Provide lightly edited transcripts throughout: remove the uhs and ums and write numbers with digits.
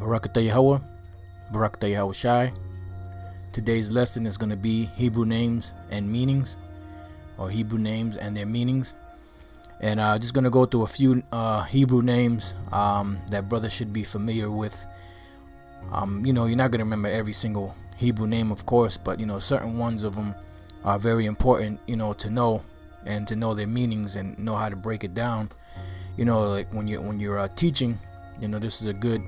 Barakatah Yahweh, Barakatah Yahweh Shai. Today's lesson is going to be Hebrew names and meanings, or Hebrew names and their meanings. And just going to go through a few Hebrew names that brothers should be familiar with. You're not going to remember every single Hebrew name, of course, but certain ones of them are very important, to know, and to know their meanings and know how to break it down. Like when you're teaching, this is a good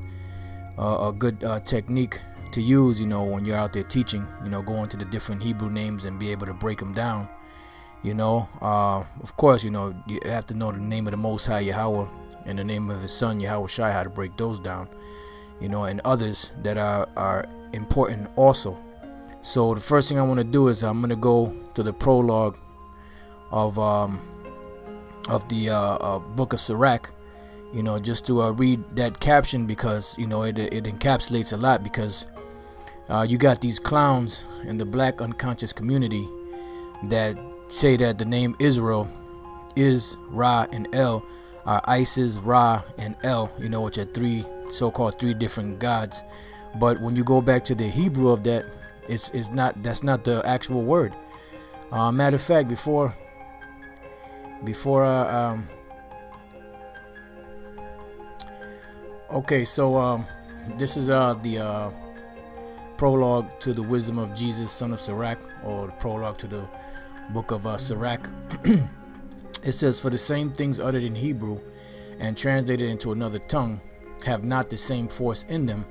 technique to use, when you're out there teaching, go into the different Hebrew names and be able to break them down. Of course, you have to know the name of the Most High Yahweh and the name of his son Yahweh Shai, how to break those down, and others that are important also. So the first thing I want to do is I'm going to go to the prologue of the book of Sirach, just to read that caption, because it encapsulates a lot, because you got these clowns in the black unconscious community that say that the name Israel is Ra and El, are Isis, Ra, and El, which are three so-called different gods. But when you go back to the Hebrew of that, that's not the actual word. Matter of fact, before okay, so this is the prologue to the wisdom of Jesus, son of Sirach, or the prologue to the book of Sirach. It says, for the same things uttered in Hebrew and translated into another tongue have not the same force in them,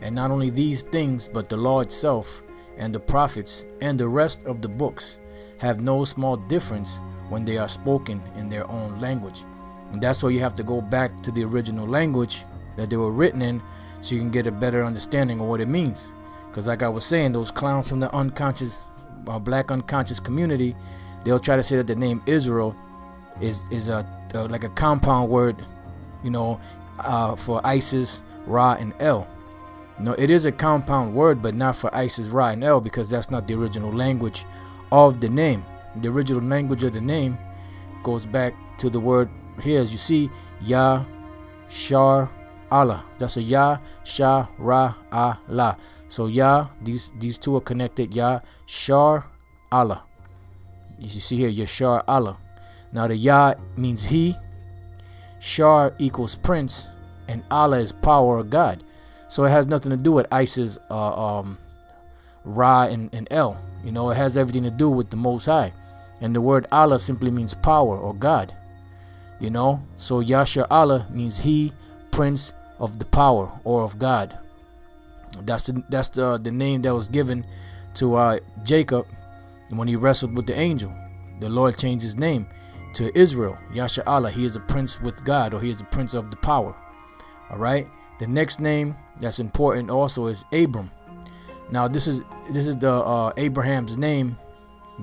and not only these things, but the law itself and the prophets and the rest of the books have no small difference when they are spoken in their own language. And that's why you have to go back to the original language that they were written in, so you can get a better understanding of what it means. Because like I was saying, those clowns from the unconscious, black unconscious community, they'll try to say that the name Israel is like a compound word, for Isis, Ra, and El. No, it is a compound word, but not for Isis, Ra, and El, because that's not the original language of the name. The original language of the name goes back to the word here, as you see, Yah, Shar, Allah. That's a Yah, Shah, Ra, Allah. So Yah, these two are connected. Yah, Shar, Allah. You see here, Yashar, Allah. Now the Yah means he, Shar equals prince, and Allah is power or God. So it has nothing to do with Isis, Ra, and El. It has everything to do with the Most High. And the word Allah simply means power or God. So Yashar Allah means he, prince of the power or of God. That's the name that was given to Jacob when he wrestled with the angel. The Lord changed his name to Israel, Yashar Allah. He is a prince with God, or he is a prince of the power. All right. The next name that's important also is Abram. Now this is the Abraham's name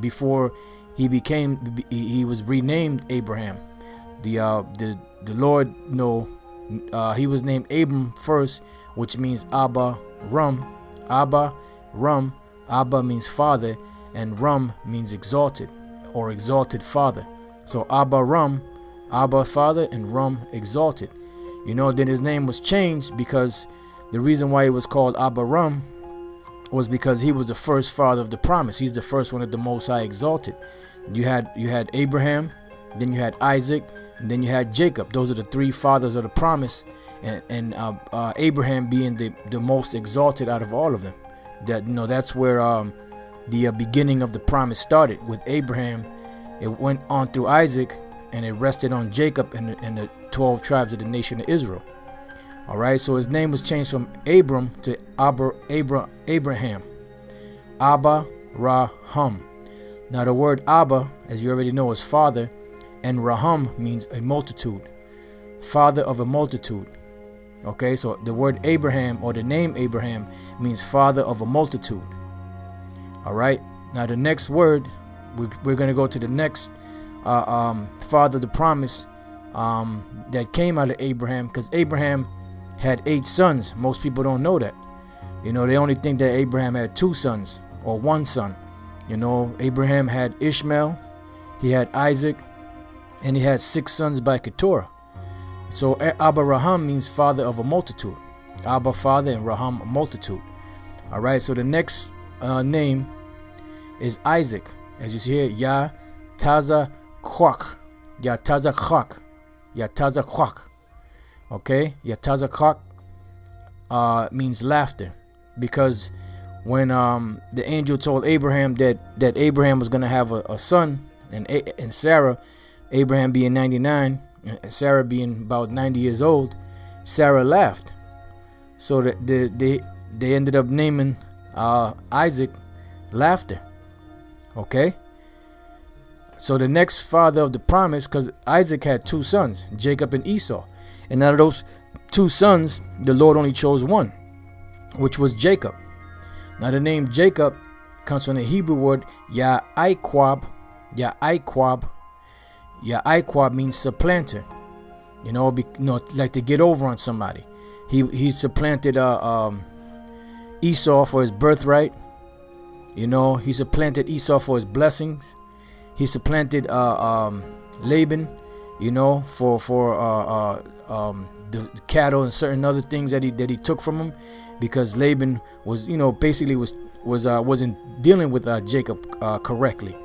before he was renamed Abraham. The Lord he was named Abram first, which means Abba Rum. Abba means father, and Rum means exalted or exalted father. So Abba Rum, Abba father, and Rum exalted. Then his name was changed, because the reason why he was called Abba Rum was because he was the first father of the promise. He's the first one that the Most High exalted. You had Abraham, then you had Isaac, and then you had Jacob. Those are the three fathers of the promise, and Abraham being the most exalted out of all of them. That's where the beginning of the promise started with Abraham. It went on through Isaac, and it rested on Jacob and the 12 tribes of the nation of Israel. All right, so his name was changed from Abram to Abraham. Abba Raham. Now the word Abba, as you already know, is father, and Raham means a multitude, father of a multitude. Okay, so the word Abraham, or the name Abraham, means father of a multitude. All right, now the next word, we're going to go to the next father of the promise that came out of Abraham, because Abraham had 8 sons. Most people don't know that. They only think that Abraham had 2 sons or 1 son. Abraham had Ishmael, he had Isaac, and he had 6 sons by Keturah. So Abraham means father of a multitude. Abba, Father, and Raham, multitude. All right, so the next name is Isaac. As you see here, Ya Taza Kwak. Ya Taza Kwak. Ya Taza Kwak. Okay, Ya Taza Kwak means laughter, because when the angel told Abraham that Abraham was going to have a son, and Sarah, Abraham being 99 and Sarah being about 90 years old, Sarah laughed. So that they ended up naming Isaac Laughter. Okay, so the next father of the promise, because Isaac had two sons, Jacob and Esau, and out of those two sons, the Lord only chose one, which was Jacob. Now the name Jacob comes from the Hebrew word Ya'aikwab. Ya'aikwab means supplanter. Like to get over on somebody. He supplanted Esau for his birthright. He supplanted Esau for his blessings. He supplanted Laban, for the cattle and certain other things that he took from him, because Laban was, basically wasn't dealing with Jacob correctly.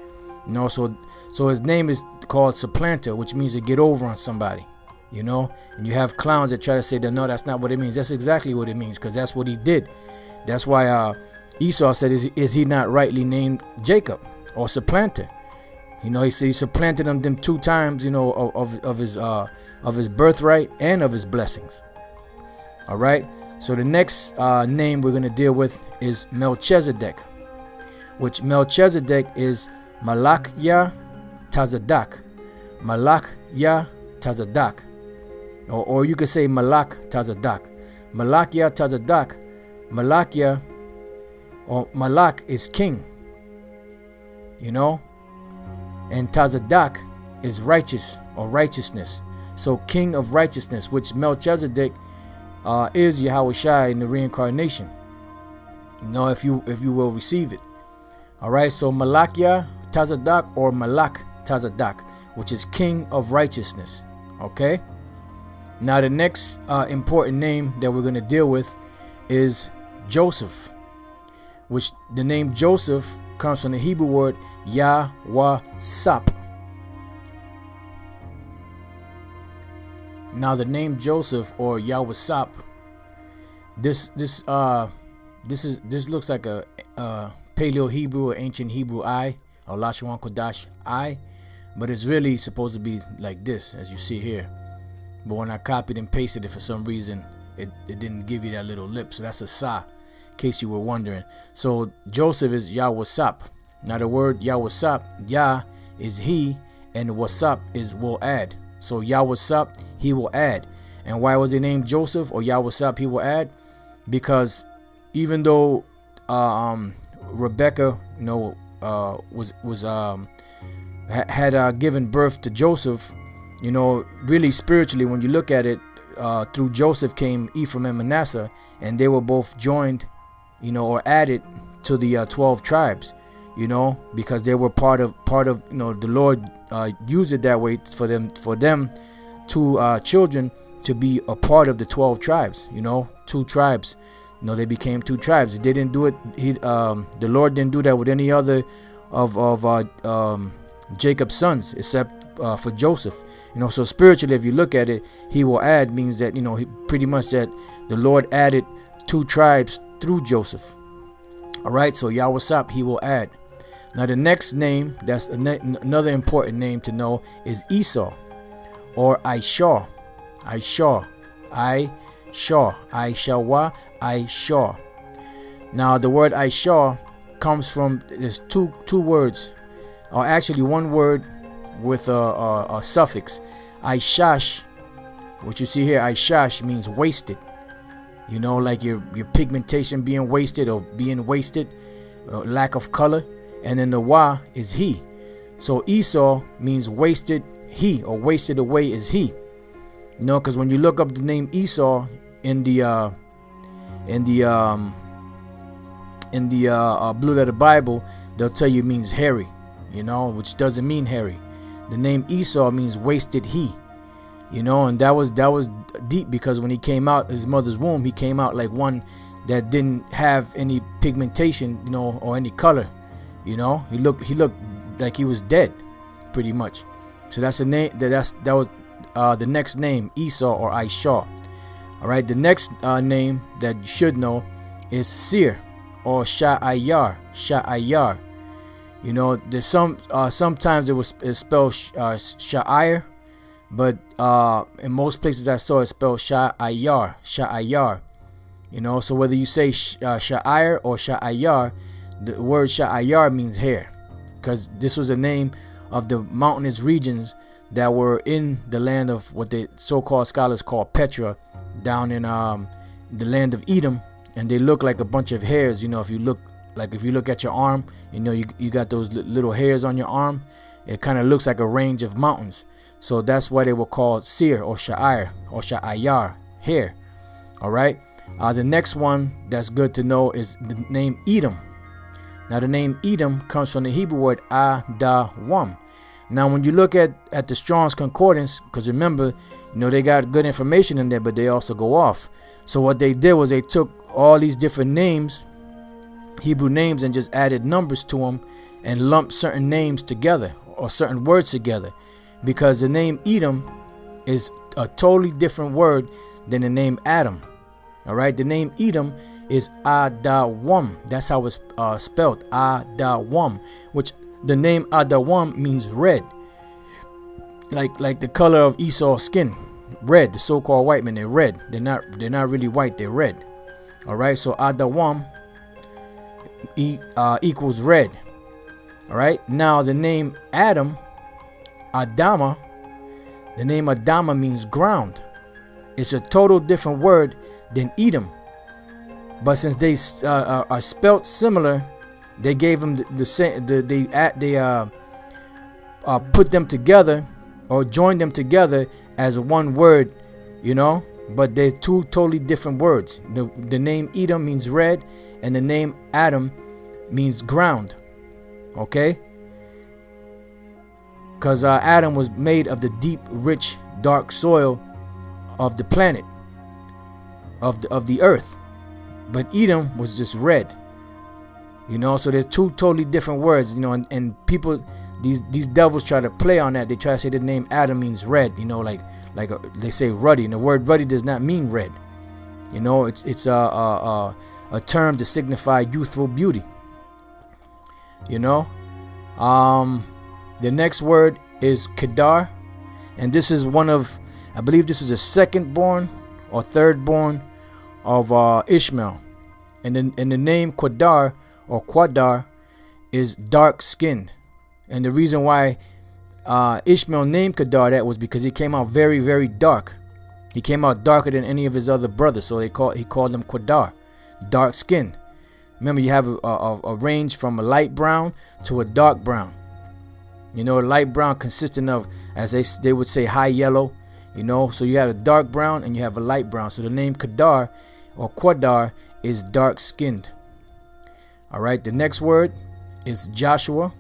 So his name is called supplanter, which means to get over on somebody. And you have clowns that try to say that no, that's not what it means. That's exactly what it means, because that's what he did. That's why Esau said, is he not rightly named Jacob, or supplanter? He said he supplanted them 2 times, of his birthright and of his blessings. All right. So the next name we're going to deal with is Melchizedek, which Melchizedek is Malachya Tazadak. Malachya Tazadak. Or you could say Malach Tazadak. Malachya Tazadak. Malachya, or Malach, is king. And Tazadak is righteous, or righteousness. So king of righteousness, which Melchizedek is Yahushua in the reincarnation. If you will receive it. All right. So Malachya Tazadak, or Malach Tazadak, which is king of righteousness. Okay. Now the next important name that we're going to deal with is Joseph, which the name Joseph comes from the Hebrew word Yahwasap. Now the name Joseph, or Yahwasap, this looks like a Paleo Hebrew or ancient Hebrew I, or Lashon Kodash I, but it's really supposed to be like this, as you see here. But when I copied and pasted it, for some reason it didn't give you that little lip, so that's a Sa, in case you were wondering. So Joseph is Yahwasap. Now the word Yahwasap, Yah is he, and Wasap is will add. So Yahwasap, he will add. And why was he named Joseph, or Yahwasap, he will add? Because even though Rebecca, had given birth to Joseph, really spiritually, when you look at it, through Joseph came Ephraim and Manasseh, and they were both joined, or added to the 12 tribes, because they were part of, the Lord used it that way for them 2 children to be a part of the 12 tribes, 2 tribes, they became 2 tribes. They didn't do it. The Lord didn't do that with any other of Jacob's sons, except for Joseph. So spiritually, if you look at it, he will add means that, he pretty much that the Lord added 2 tribes through Joseph. All right. So Yahwasap, he will add. Now the next name, that's another important name to know, is Esau, or Aishah. Aishah. Aishawa. Aishah. Now the word Aishah comes from, there's two words, or actually one word with a suffix. Aishash, what you see here, Aishash means wasted. Like your pigmentation being wasted, or being wasted, lack of color. And then the Wa is he. So Esau means wasted he, or wasted away is he. Because when you look up the name Esau in the Blue Letter Bible, they'll tell you it means hairy, which doesn't mean hairy. The name Esau means wasted he. you know, and that was deep, because when he came out his mother's womb, he came out like one that didn't have any pigmentation, you know, or any color. You know, he looked like he was dead, pretty much. So that's the name. That was the next name, Esau or Ishar. All right, the next name that you should know is Seir or Sha'ayar. Sha'ayar. You know, there's sometimes it's spelled Sha'ir, but in most places I saw it spelled Sha'ayar. Sha'ayar. You know, so whether you say Sha'ir or Sha'ayar, the word Sha'ayar means hair, because this was a name of the mountainous regions that were in the land of what the so-called scholars call Petra, down in the land of Edom, and they look like a bunch of hairs. You know, if you look at your arm, you know, you got those little hairs on your arm. It kind of looks like a range of mountains. So that's why they were called Seir or Sha'ir or Sha'ayar, hair. All right. The next one that's good to know is the name Edom. Now the name Edom comes from the Hebrew word Adawam. Now when you look at the Strong's Concordance, because remember, you know, they got good information in there, but they also go off. So what they did was they took all these different names, Hebrew names, and just added numbers to them and lumped certain names together or certain words together, because the name Edom is a totally different word than the name Adam. All right, the name Edom is Adawam. That's how it's spelled, Adawam, which the name Adawam means red, like the color of Esau's skin, red. The so-called white men, they're red. They're not really white. They're red. All right, so Adawam equals red. All right, now the name Adam, Adama, the name Adama means ground. It's a total different word than Edom, but since they are spelt similar, they gave them the same. They put them together or joined them together as one word, you know. But they're two totally different words. The name Edom means red, and the name Adam means ground. Okay, because Adam was made of the deep, rich, dark soil of the planet, of the earth, but Edom was just red. You know, so there's two totally different words. You know, and people, these devils try to play on that. They try to say the name Adam means red. You know, like they say ruddy, and the word ruddy does not mean red. You know, it's a term to signify youthful beauty. You know, the next word is Kedar, and this is one of, I believe this is the second born or third born of Ishmael, and the name Kedar or Quadar is dark skinned, and the reason why Ishmael named Kedar that was because he came out very, very dark. He came out darker than any of his other brothers, so he called him Quadar, dark skinned. Remember, you have a range from a light brown to a dark brown. You know, a light brown consisting of, as they would say, high yellow. You know, so you have a dark brown and you have a light brown. So the name Kedar or Quadar is dark skinned. All right, the next word is Joshua,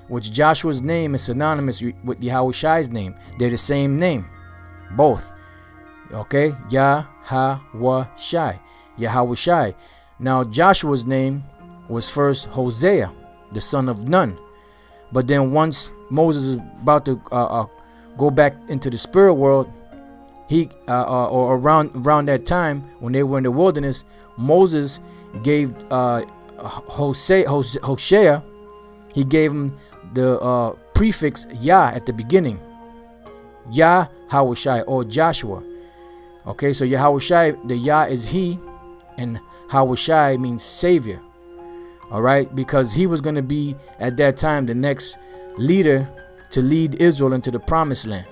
which Joshua's name is synonymous with Yahushai's name. They're the same name, both. Okay, Yahushai, Yahushai. Now Joshua's name was first Hosea, the son of Nun, but then once Moses is about to go back into the spirit world, he or around that time when they were in the wilderness, Moses gave Hosea, he gave him the prefix Yah at the beginning, Yahushai or Joshua. Okay, so Yahushai, the Yah is he, and Yahushai means savior. All right, because he was going to be at that time the next leader to lead Israel into the promised land.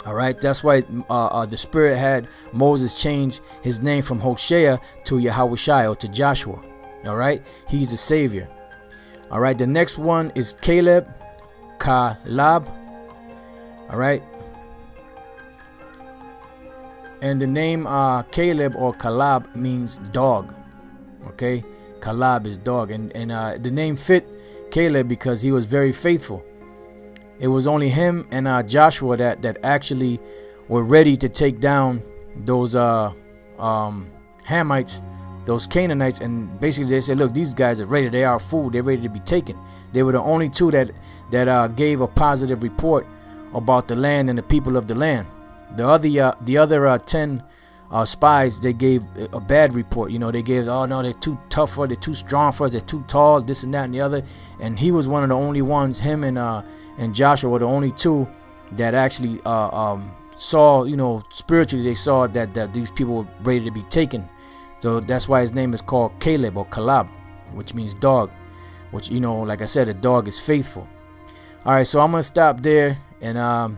All right, that's why the Spirit had Moses change his name from Hosea to Yahushai or to Joshua. All right, he's the savior. All right, the next one is Caleb, Caleb. All right, and the name Caleb or Caleb means dog. Okay, Caleb is dog, and the name fit Caleb because he was very faithful. It was only him and Joshua that actually were ready to take down those Hamites, those Canaanites, and basically they said, look, these guys are ready. They are food. They're ready to be taken. They were the only two that gave a positive report about the land and the people of the land. The other 10 spies, they gave a bad report. They gave, oh no, they're too tough for us, they're too strong for us, they're too tall, this and that and the other. And he was one of the only ones, him and Joshua were the only two that actually saw, spiritually they saw that these people were ready to be taken. So that's why his name is called Caleb, or Calab, which means dog, which, like I said, a dog is faithful. All right, so I'm going to stop there, and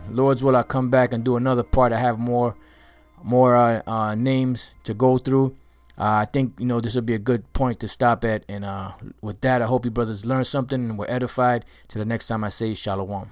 Lord's will, I'll come back and do another part. I have more names to go through. I think, this will be a good point to stop at. And with that, I hope you brothers learned something and were edified. Till the next time I say Shalom.